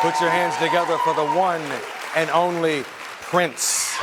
Put your hands together for the one and only Prince.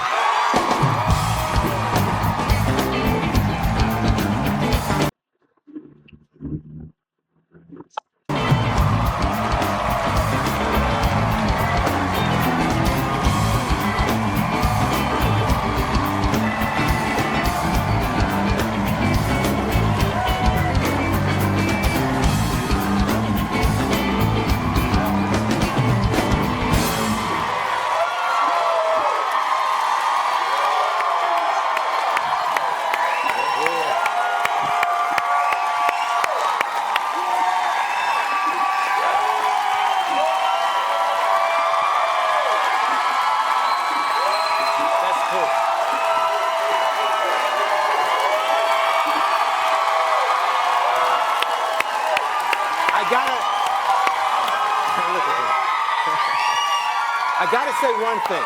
I gotta say one thing.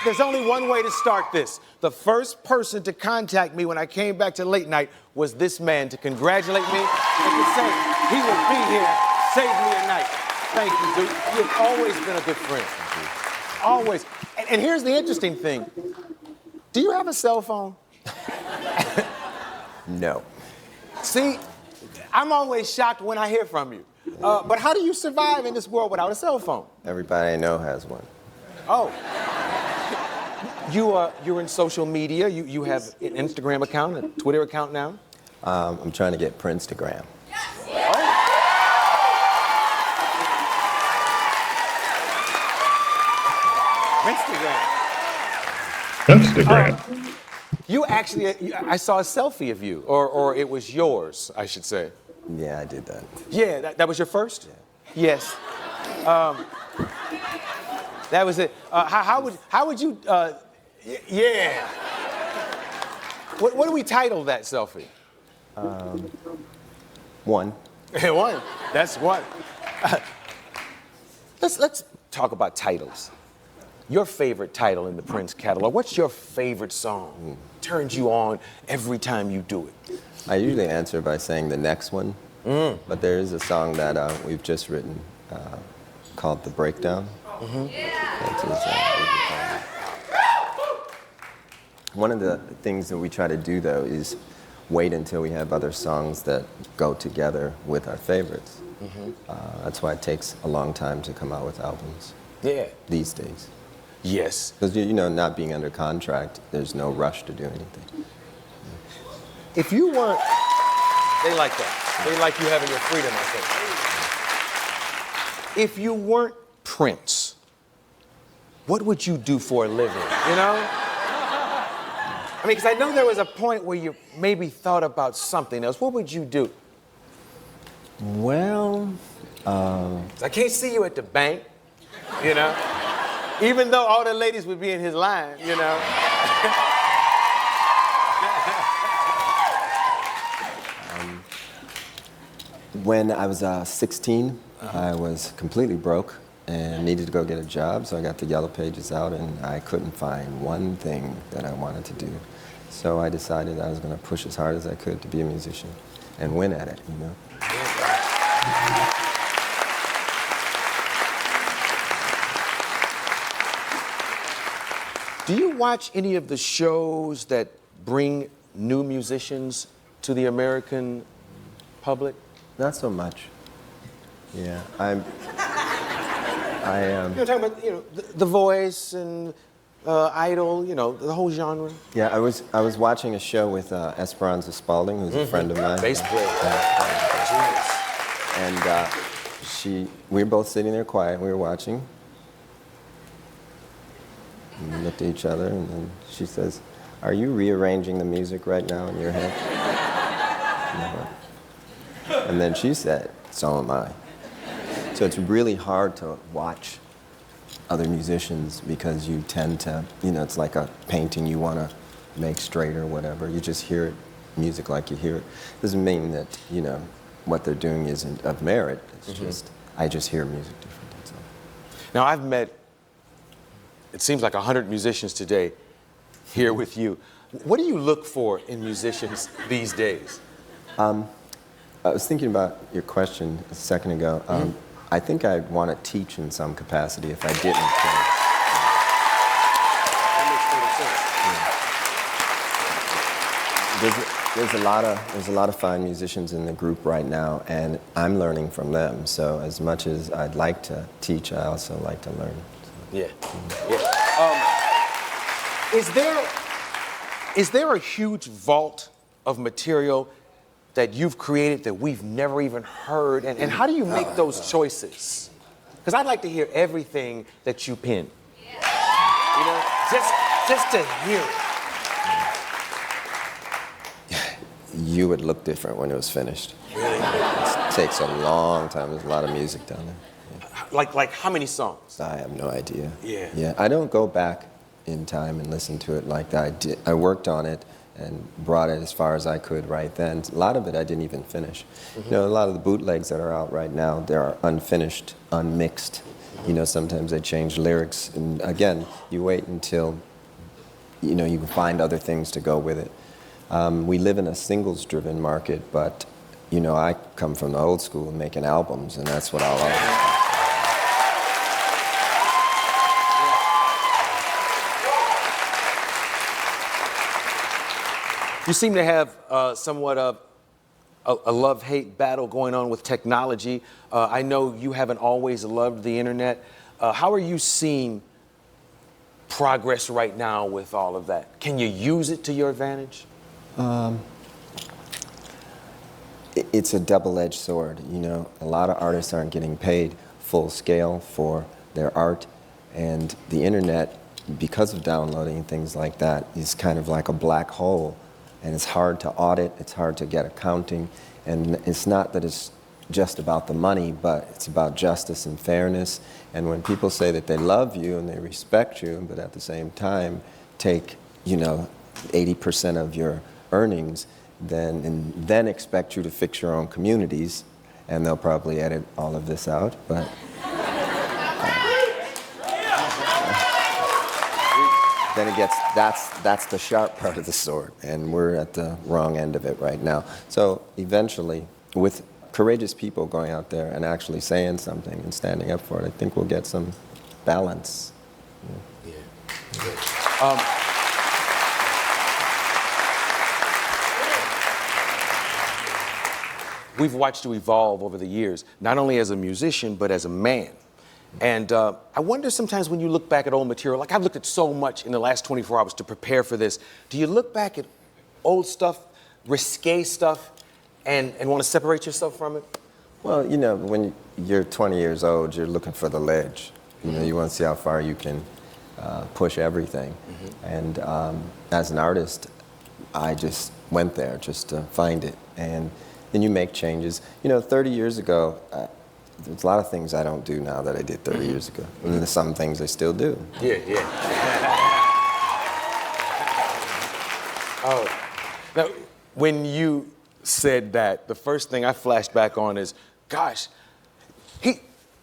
There's only one way to start this. The first person to contact me when I came back to late night was this man to congratulate me and to say he will be here, save me a night. Thank you, dude. You've always been a good friend. Always. And here's the interesting thing. Do you have a cell phone? No. See, I'm always shocked when I hear from you. But how do you survive in this world without a cell phone? Everybody I know has one. Oh. You're in social media. You have an Instagram account, a Twitter account now? I'm trying to get Princegram. Oh. Instagram. You actually, I saw a selfie of you, or it was yours, I should say. Yeah, I did that. Yeah, that was your first? Yeah. Yes. That was it. How would you, yeah. What do we title that selfie? One. One. That's one. Let's talk about titles. Your favorite title in the Prince catalog. What's your favorite song? Turns you on every time you do it. I usually answer by saying the next one, but there is a song that we've just written called The Breakdown. One of the things that we try to do, though, is wait until we have other songs that go together with our favorites. That's why it takes a long time to come out with albums. Yeah. These days. Yes. Because, not being under contract, there's no rush to do anything. If you weren't, they like that. They like you having your freedom, I think. If you weren't Prince, what would you do for a living, I mean, because I know there was a point where you maybe thought about something else. What would you do? Well, I can't see you at the bank, even though all the ladies would be in his line, When I was 16, I was completely broke and needed to go get a job, so I got the Yellow Pages out and I couldn't find one thing that I wanted to do. So I decided I was going to push as hard as I could to be a musician and win at it, Do you watch any of the shows that bring new musicians to the American public? Not so much. Yeah, You're talking about, The Voice and Idol, the whole genre. Yeah, I was watching a show with Esperanza Spalding, who's a friend of mine. Bass player. And we were both sitting there quiet. We were watching. And we looked at each other, and then she says, "Are you rearranging the music right now in your head?" And then she said, "So am I." So it's really hard to watch other musicians because you tend to, it's like a painting you want to make straight or whatever. You just hear it, music like you hear it. Doesn't mean that, what they're doing isn't of merit. It's just, I just hear music different, that's all. Now, I've met, it seems like 100 musicians today here with you. What do you look for in musicians these days? I was thinking about your question a second ago. I think I'd want to teach in some capacity if I didn't. That makes total sense. There's a lot of fine musicians in the group right now, and I'm learning from them. So as much as I'd like to teach, I also like to learn. Yeah. Is there a huge vault of material that you've created that we've never even heard? And how do you make those choices? Because I'd like to hear everything that you pen. You know, just to hear it. You would look different when it was finished. It takes a long time. There's a lot of music down there. Yeah. Like how many songs? I have no idea. Yeah. Yeah, I don't go back in time and listen to it like that. I worked on it and brought it as far as I could right then. A lot of it I didn't even finish. You know, a lot of the bootlegs that are out right now, they are unfinished, unmixed. You know, sometimes they change lyrics. And again, you wait until, you know, you can find other things to go with it. We live in a singles-driven market, but, you know, I come from the old school making albums, and that's what I love. You seem to have somewhat of a love-hate battle going on with technology. I know you haven't always loved the internet. How are you seeing progress right now with all of that? Can you use it to your advantage? It's a double-edged sword, you know. A lot of artists aren't getting paid full scale for their art, and the internet, because of downloading and things like that, is kind of like a black hole, and it's hard to audit, it's hard to get accounting, and it's not that it's just about the money, but it's about justice and fairness. And when people say that they love you and they respect you, but at the same time take, you know, 80% of your earnings, then expect you to fix your own communities, and they'll probably edit all of this out, but then it gets, that's the sharp part of the sword, and we're at the wrong end of it right now. So eventually, with courageous people going out there and actually saying something and standing up for it, I think we'll get some balance. Yeah. We've watched you evolve over the years, not only as a musician, but as a man. And I wonder sometimes when you look back at old material, like I've looked at so much in the last 24 hours to prepare for this, do you look back at old stuff, risque stuff, and want to separate yourself from it? Well, you know, when you're 20 years old, you're looking for the ledge. You know, you want to see how far you can push everything. And as an artist, I just went there just to find it. And then you make changes. You know, 30 years ago, there's a lot of things I don't do now that I did 30 years ago. And there's some things I still do. Yeah. Oh, now, when you said that, the first thing I flashed back on is, gosh,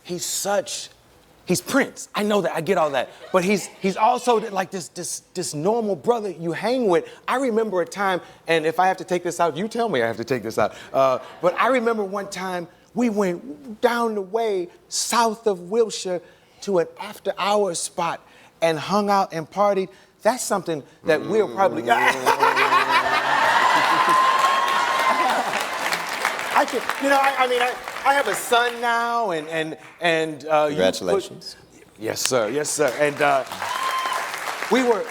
he's Prince. I know that, I get all that. But he's also like this normal brother you hang with. I remember a time, and if I have to take this out, you tell me I have to take this out. But I remember one time we went down the way south of Wilshire to an after-hours spot and hung out and partied. That's something that we'll probably... I have a son now, and Congratulations. Yes, sir. And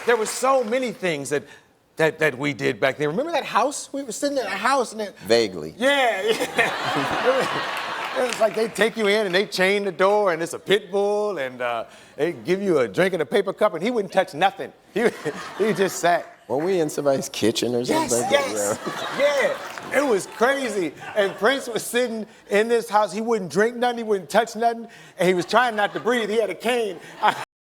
there were so many things that we did back then. Remember that house? We were sitting in a house and Vaguely. Yeah. It was like they take you in and they chain the door and it's a pit bull and they give you a drink in a paper cup and he wouldn't touch nothing. He just sat. Were we in somebody's kitchen or something? Yes. Yeah. It was crazy. And Prince was sitting in this house. He wouldn't drink nothing. He wouldn't touch nothing. And he was trying not to breathe. He had a cane.